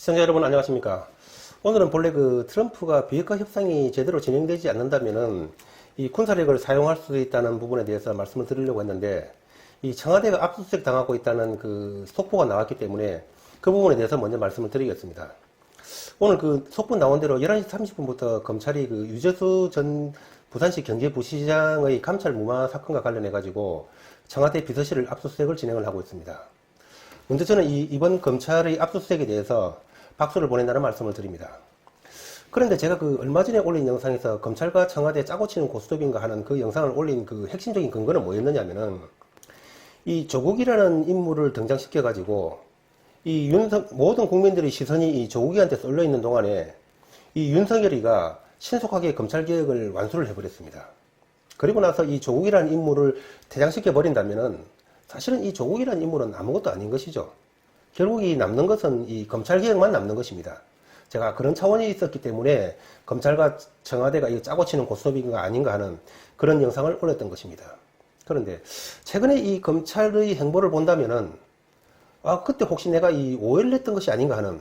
시청자 여러분 안녕하십니까. 오늘은 본래 트럼프가 비핵화 협상이 제대로 진행되지 않는다면은 이 군사력을 사용할 수도 있다는 부분에 대해서 말씀을 드리려고 했는데, 이 청와대가 압수수색 당하고 있다는 속보가 나왔기 때문에 그 부분에 대해서 먼저 말씀을 드리겠습니다. 오늘 속보 나온 대로 11시 30분부터 검찰이 유재수 전 부산시 경제부시장의 감찰 무마 사건과 관련해 가지고 청와대 비서실을 압수수색을 진행을 하고 있습니다. 먼저 저는 이번 검찰의 압수수색에 대해서 박수를 보낸다는 말씀을 드립니다. 그런데 제가 얼마 전에 올린 영상에서 검찰과 청와대 짜고 치는 고스톱인가 하는 그 영상을 올린 핵심적인 근거는 뭐였느냐면은, 이 조국이라는 인물을 등장시켜가지고 모든 국민들의 시선이 이 조국이한테 쏠려 있는 동안에 이 윤석열이가 신속하게 검찰개혁을 완수를 해버렸습니다. 그리고 나서 이 조국이라는 인물을 퇴장시켜 버린다면은 사실은 이 조국이라는 인물은 아무것도 아닌 것이죠. 결국 남는 것은 이 검찰개혁만 남는 것입니다. 제가 그런 차원이 있었기 때문에 검찰과 청와대가 이 짜고 치는 고스톱인가 아닌가 하는 그런 영상을 올렸던 것입니다. 그런데 최근에 이 검찰의 행보를 본다면은, 그때 혹시 내가 오해를 했던 것이 아닌가 하는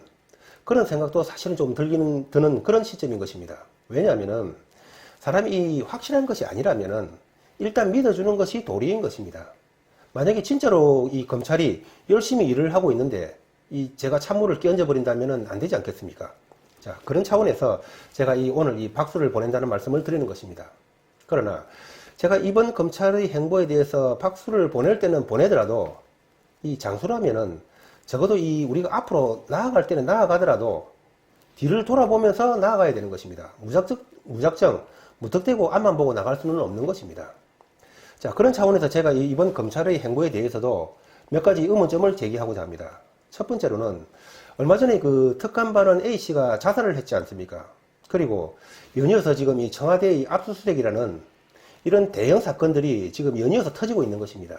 그런 생각도 사실은 좀 드는 그런 시점인 것입니다. 왜냐하면은 사람이 확실한 것이 아니라면은 일단 믿어주는 것이 도리인 것입니다. 만약에 진짜로 이 검찰이 열심히 일을 하고 있는데 제가 찬물을 끼얹어 버린다면은 안 되지 않겠습니까? 자, 그런 차원에서 제가 오늘 이 박수를 보낸다는 말씀을 드리는 것입니다. 그러나 제가 이번 검찰의 행보에 대해서 박수를 보낼 때는 보내더라도 이 장수라면은 적어도 우리가 앞으로 나아갈 때는 나아가더라도 뒤를 돌아보면서 나아가야 되는 것입니다. 무작정 무턱대고 앞만 보고 나갈 수는 없는 것입니다. 자, 그런 차원에서 제가 이번 검찰의 행보에 대해서도 몇 가지 의문점을 제기하고자 합니다. 첫 번째로는 얼마 전에 특감반원 A씨가 자살을 했지 않습니까? 그리고 연이어서 지금 이 청와대의 압수수색이라는 이런 대형 사건들이 지금 연이어서 터지고 있는 것입니다.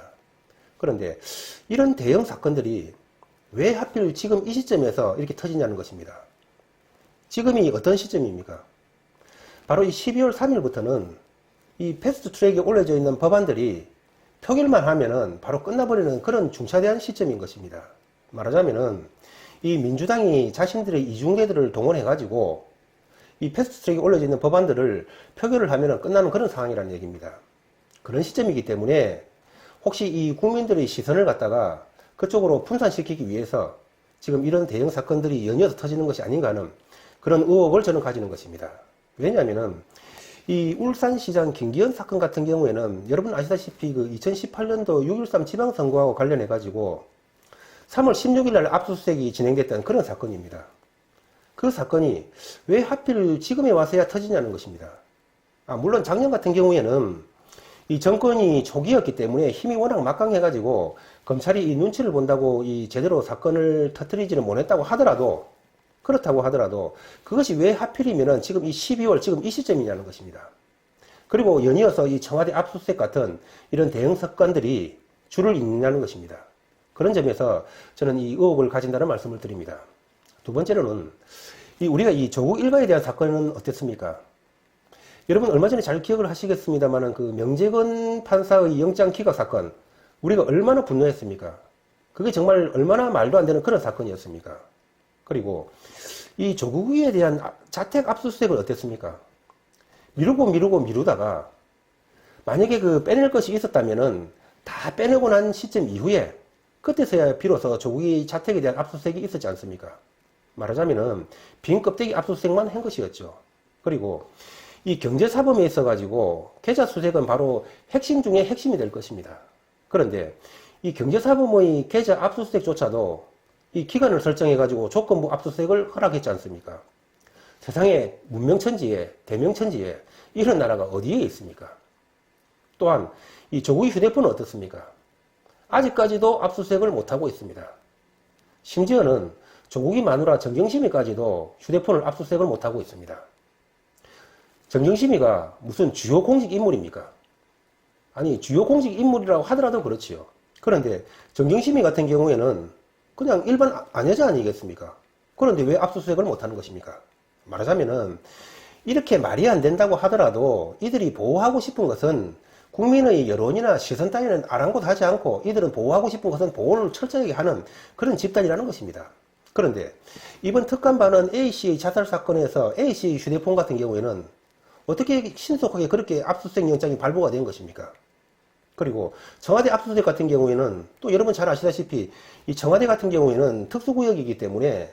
그런데 이런 대형 사건들이 왜 하필 지금 이 시점에서 이렇게 터지냐는 것입니다. 지금이 어떤 시점입니까? 바로 이 12월 3일부터는 이 패스트 트랙에 올려져 있는 법안들이 표결만 하면은 바로 끝나버리는 그런 중차대한 시점인 것입니다. 말하자면은 이 민주당이 자신들의 이중대들을 동원해가지고 이 패스트 트랙에 올려져 있는 법안들을 표결을 하면은 끝나는 그런 상황이라는 얘기입니다. 그런 시점이기 때문에 혹시 이 국민들의 시선을 갖다가 그쪽으로 분산시키기 위해서 지금 이런 대형 사건들이 연이어서 터지는 것이 아닌가 하는 그런 의혹을 저는 가지는 것입니다. 왜냐하면은 이 울산시장 김기현 사건 같은 경우에는 여러분 아시다시피 2018년도 6.13 지방선거하고 관련해 가지고 3월 16일 날 압수수색이 진행됐던 그런 사건입니다. 그 사건이 왜 하필 지금에 와서야 터지냐는 것입니다. 물론 작년 같은 경우에는 이 정권이 초기였기 때문에 힘이 워낙 막강해 가지고 검찰이 이 눈치를 본다고 제대로 사건을 터뜨리지는 못했다고 하더라도, 그렇다고 하더라도 그것이 왜 하필이면은 지금 이 12월 지금 이 시점이냐는 것입니다. 그리고 연이어서 이 청와대 압수수색 같은 이런 대형 사건들이 줄을 잇는다는 것입니다. 그런 점에서 저는 이 의혹을 가진다는 말씀을 드립니다. 두 번째로는 우리가 이 조국 일가에 대한 사건은 어땠습니까? 여러분 얼마 전에 잘 기억을 하시겠습니다만은 명재건 판사의 영장 기각 사건, 우리가 얼마나 분노했습니까? 그게 정말 얼마나 말도 안 되는 그런 사건이었습니까? 그리고 이 조국에 대한 자택 압수수색은 어땠습니까? 미루다가 만약에 빼낼 것이 있었다면은 다 빼내고 난 시점 이후에 그때서야 비로소 조국의 자택에 대한 압수수색이 있었지 않습니까? 말하자면은 빈 껍데기 압수수색만 한 것이었죠. 그리고 이 경제사범에 있어가지고 계좌 수색은 바로 핵심 중에 핵심이 될 것입니다. 그런데 이 경제사범의 계좌 압수수색조차도 이 기간을 설정해가지고 조건부 압수수색을 허락했지 않습니까? 세상에 문명천지에 대명천지에 이런 나라가 어디에 있습니까? 또한 이 조국의 휴대폰은 어떻습니까? 아직까지도 압수수색을 못하고 있습니다. 심지어는 조국의 마누라 정경심이까지도 휴대폰을 압수수색을 못하고 있습니다. 정경심이가 무슨 주요 공직 인물입니까? 아니, 주요 공직 인물이라고 하더라도 그렇지요. 그런데 정경심이 같은 경우에는 그냥 일반 아내자 아니겠습니까? 그런데 왜 압수수색을 못하는 것입니까? 말하자면은 이렇게 말이 안 된다고 하더라도 이들이 보호하고 싶은 것은 국민의 여론이나 시선 따위는 아랑곳하지 않고 이들은 보호하고 싶은 것은 보호를 철저하게 하는 그런 집단이라는 것입니다. 그런데 이번 특감반은 A씨의 자살 사건에서 A씨의 휴대폰 같은 경우에는 어떻게 신속하게 그렇게 압수수색 영장이 발부가 된 것입니까? 그리고 청와대 압수수색 같은 경우에는 또 여러분 잘 아시다시피 이 청와대 같은 경우에는 특수구역이기 때문에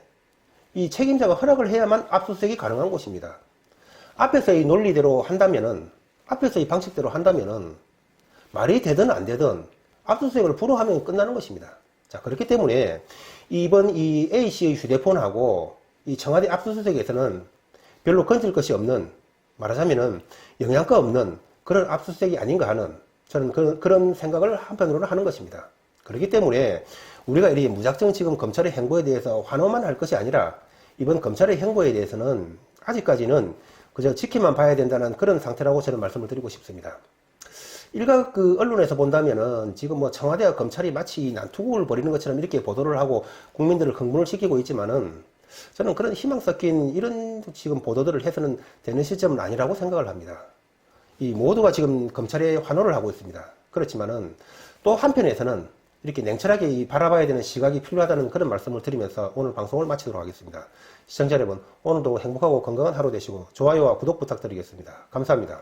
이 책임자가 허락을 해야만 압수수색이 가능한 곳입니다. 앞에서의 논리대로 한다면은, 앞에서의 방식대로 한다면은 말이 되든 안 되든 압수수색을 불허하면 끝나는 것입니다. 자, 그렇기 때문에 이번 이 A씨의 휴대폰하고 이 청와대 압수수색에서는 별로 건질 것이 없는, 말하자면은 영양가 없는 그런 압수수색이 아닌가 하는 저는 그런 생각을 한편으로는 하는 것입니다. 그렇기 때문에 우리가 이 무작정 지금 검찰의 행보에 대해서 환호만 할 것이 아니라 이번 검찰의 행보에 대해서는 아직까지는 그저 지켜만 봐야 된다는 그런 상태라고 저는 말씀을 드리고 싶습니다. 일각 그 언론에서 본다면은 지금 뭐 청와대와 검찰이 마치 난투극을 벌이는 것처럼 이렇게 보도를 하고 국민들을 흥분을 시키고 있지만은 저는 그런 희망 섞인 이런 지금 보도들을 해서는 되는 시점은 아니라고 생각을 합니다. 이 모두가 지금 검찰에 환호를 하고 있습니다. 그렇지만은 또 한편에서는 이렇게 냉철하게 바라봐야 되는 시각이 필요하다는 그런 말씀을 드리면서 오늘 방송을 마치도록 하겠습니다. 시청자 여러분, 오늘도 행복하고 건강한 하루 되시고 좋아요와 구독 부탁드리겠습니다. 감사합니다.